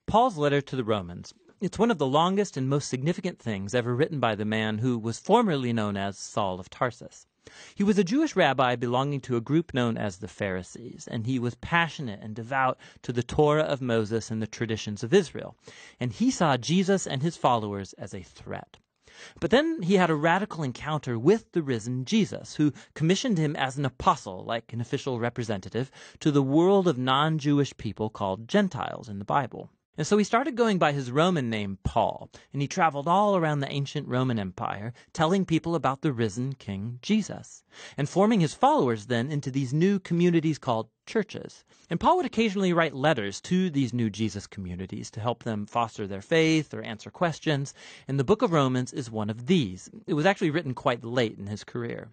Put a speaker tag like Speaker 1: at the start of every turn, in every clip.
Speaker 1: Paul's letter to the Romans. It's one of the longest and most significant things ever written by the man who was formerly known as Saul of Tarsus. He was a Jewish rabbi belonging to a group known as the Pharisees, and he was passionate and devout to the Torah of Moses and the traditions of Israel. And he saw Jesus and his followers as a threat. But then he had a radical encounter with the risen Jesus, who commissioned him as an apostle, like an official representative, to the world of non-Jewish people called Gentiles in the Bible. And so he started going by his Roman name, Paul, and he traveled all around the ancient Roman Empire, telling people about the risen King Jesus, and forming his followers then into these new communities called churches. And Paul would occasionally write letters to these new Jesus communities to help them foster their faith or answer questions, and the book of Romans is one of these. It was actually written quite late in his career.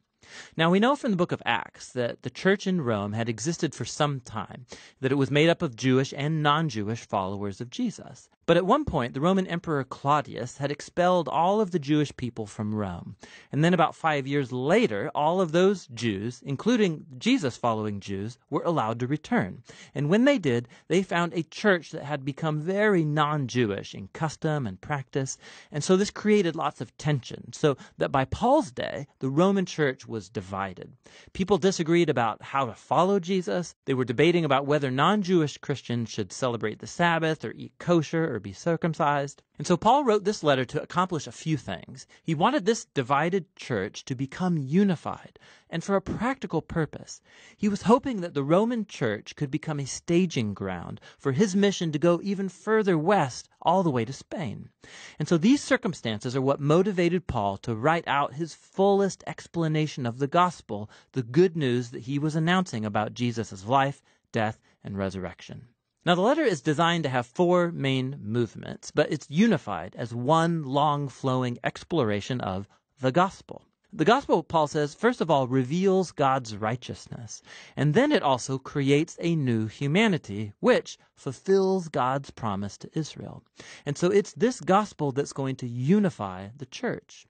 Speaker 1: Now, we know from the book of Acts that the church in Rome had existed for some time, that it was made up of Jewish and non-Jewish followers of Jesus. But at one point, the Roman Emperor Claudius had expelled all of the Jewish people from Rome. And then about 5 years later, all of those Jews, including Jesus-following Jews, were allowed to return. And when they did, they found a church that had become very non-Jewish in custom and practice. And so this created lots of tension, so that by Paul's day, the Roman church was divided. People disagreed about how to follow Jesus. They were debating about whether non-Jewish Christians should celebrate the Sabbath or eat kosher or be circumcised. And so Paul wrote this letter to accomplish a few things. He wanted this divided church to become unified, and for a practical purpose. He was hoping that the Roman church could become a staging ground for his mission to go even further west, all the way to Spain. And so these circumstances are what motivated Paul to write out his fullest explanation of the gospel, the good news that he was announcing about Jesus' life, death, and resurrection. Now, the letter is designed to have 4 main movements, but it's unified as one long flowing exploration of the gospel. The gospel, Paul says, first of all, reveals God's righteousness, and then it also creates a new humanity, which fulfills God's promise to Israel. And so it's this gospel that's going to unify the church.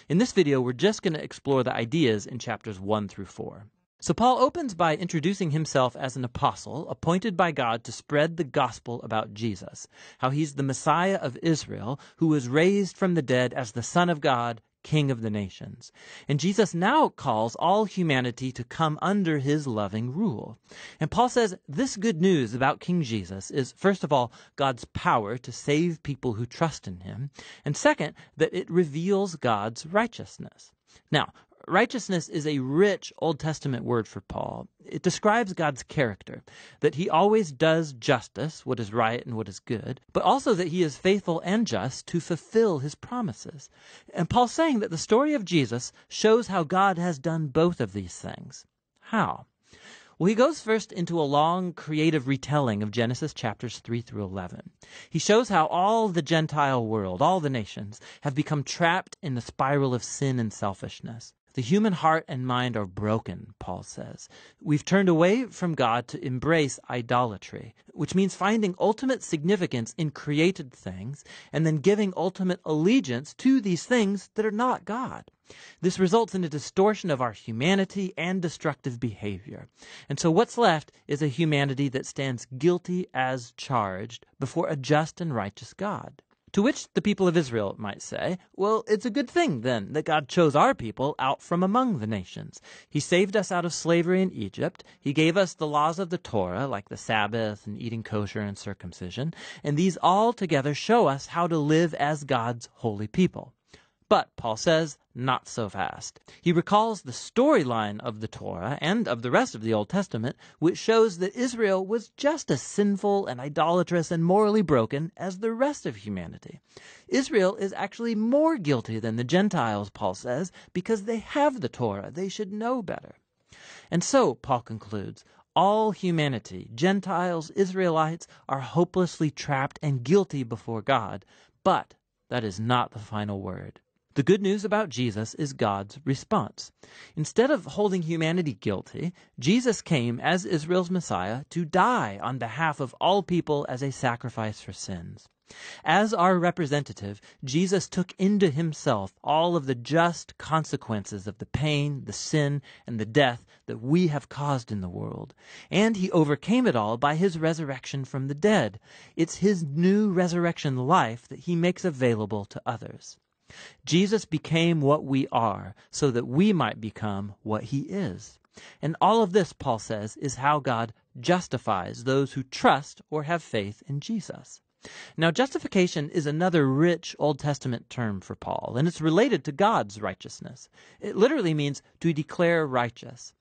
Speaker 1: In this video, we're just going to explore the ideas in chapters 1 through 4. So Paul opens by introducing himself as an apostle appointed by God to spread the gospel about Jesus, how he's the Messiah of Israel who was raised from the dead as the Son of God, King of the nations. And Jesus now calls all humanity to come under his loving rule. And Paul says this good news about King Jesus is, first of all, God's power to save people who trust in him, and second, that it reveals God's righteousness. Now, righteousness is a rich Old Testament word for Paul. It describes God's character, that he always does justice, what is right and what is good, but also that he is faithful and just to fulfill his promises. And Paul's saying that the story of Jesus shows how God has done both of these things. How? Well, he goes first into a long creative retelling of Genesis chapters 3 through 11. He shows how all the Gentile world, all the nations, have become trapped in the spiral of sin and selfishness. The human heart and mind are broken, Paul says. We've turned away from God to embrace idolatry, which means finding ultimate significance in created things and then giving ultimate allegiance to these things that are not God. This results in a distortion of our humanity and destructive behavior. And so what's left is a humanity that stands guilty as charged before a just and righteous God. To which the people of Israel might say, well, it's a good thing then that God chose our people out from among the nations. He saved us out of slavery in Egypt. He gave us the laws of the Torah, like the Sabbath and eating kosher and circumcision. And these all together show us how to live as God's holy people. But, Paul says, not so fast. He recalls the storyline of the Torah and of the rest of the Old Testament, which shows that Israel was just as sinful and idolatrous and morally broken as the rest of humanity. Israel is actually more guilty than the Gentiles, Paul says, because they have the Torah. They should know better. And so, Paul concludes, all humanity, Gentiles, Israelites, are hopelessly trapped and guilty before God. But that is not the final word. The good news about Jesus is God's response. Instead of holding humanity guilty, Jesus came as Israel's Messiah to die on behalf of all people as a sacrifice for sins. As our representative, Jesus took into himself all of the just consequences of the pain, the sin, and the death that we have caused in the world. And he overcame it all by his resurrection from the dead. It's his new resurrection life that he makes available to others. Jesus became what we are so that we might become what he is. And all of this, Paul says, is how God justifies those who trust or have faith in Jesus. Now, justification is another rich Old Testament term for Paul, and it's related to God's righteousness. It literally means to declare righteous.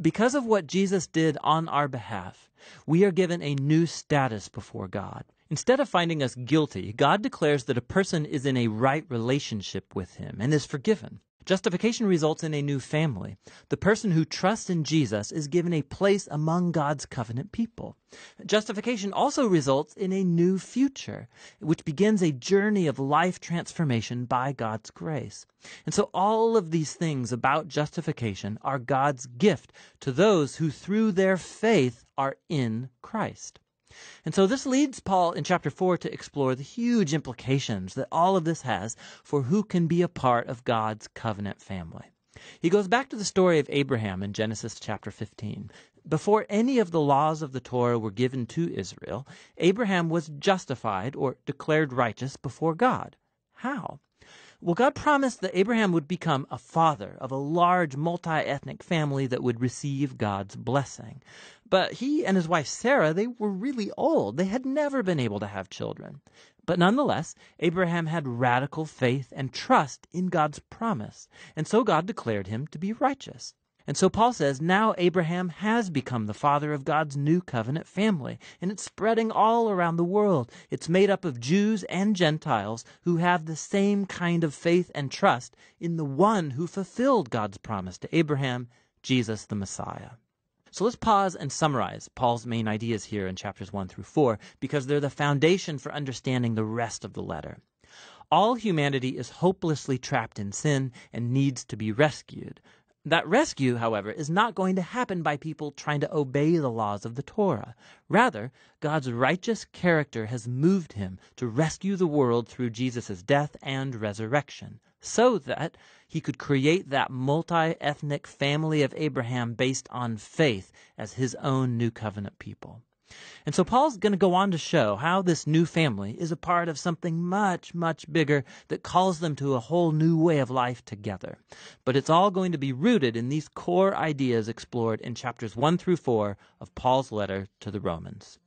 Speaker 1: Because of what Jesus did on our behalf, we are given a new status before God. Instead of finding us guilty, God declares that a person is in a right relationship with him and is forgiven. Justification results in a new family. The person who trusts in Jesus is given a place among God's covenant people. Justification also results in a new future, which begins a journey of life transformation by God's grace. And so all of these things about justification are God's gift to those who through their faith are in Christ. And so this leads Paul in chapter 4 to explore the huge implications that all of this has for who can be a part of God's covenant family. He goes back to the story of Abraham in Genesis chapter 15. Before any of the laws of the Torah were given to Israel, Abraham was justified or declared righteous before God. How? Well, God promised that Abraham would become a father of a large multi-ethnic family that would receive God's blessing. But he and his wife Sarah, they were really old. They had never been able to have children. But nonetheless, Abraham had radical faith and trust in God's promise, and so God declared him to be righteous. And so Paul says, now Abraham has become the father of God's new covenant family, and it's spreading all around the world. It's made up of Jews and Gentiles who have the same kind of faith and trust in the one who fulfilled God's promise to Abraham, Jesus the Messiah. So let's pause and summarize Paul's main ideas here in chapters 1 through 4, because they're the foundation for understanding the rest of the letter. All humanity is hopelessly trapped in sin and needs to be rescued. That rescue, however, is not going to happen by people trying to obey the laws of the Torah. Rather, God's righteous character has moved him to rescue the world through Jesus' death and resurrection, so that he could create that multi-ethnic family of Abraham based on faith as his own new covenant people. And so Paul's going to go on to show how this new family is a part of something much, much bigger that calls them to a whole new way of life together. But it's all going to be rooted in these core ideas explored in chapters 1 through 4 of Paul's letter to the Romans.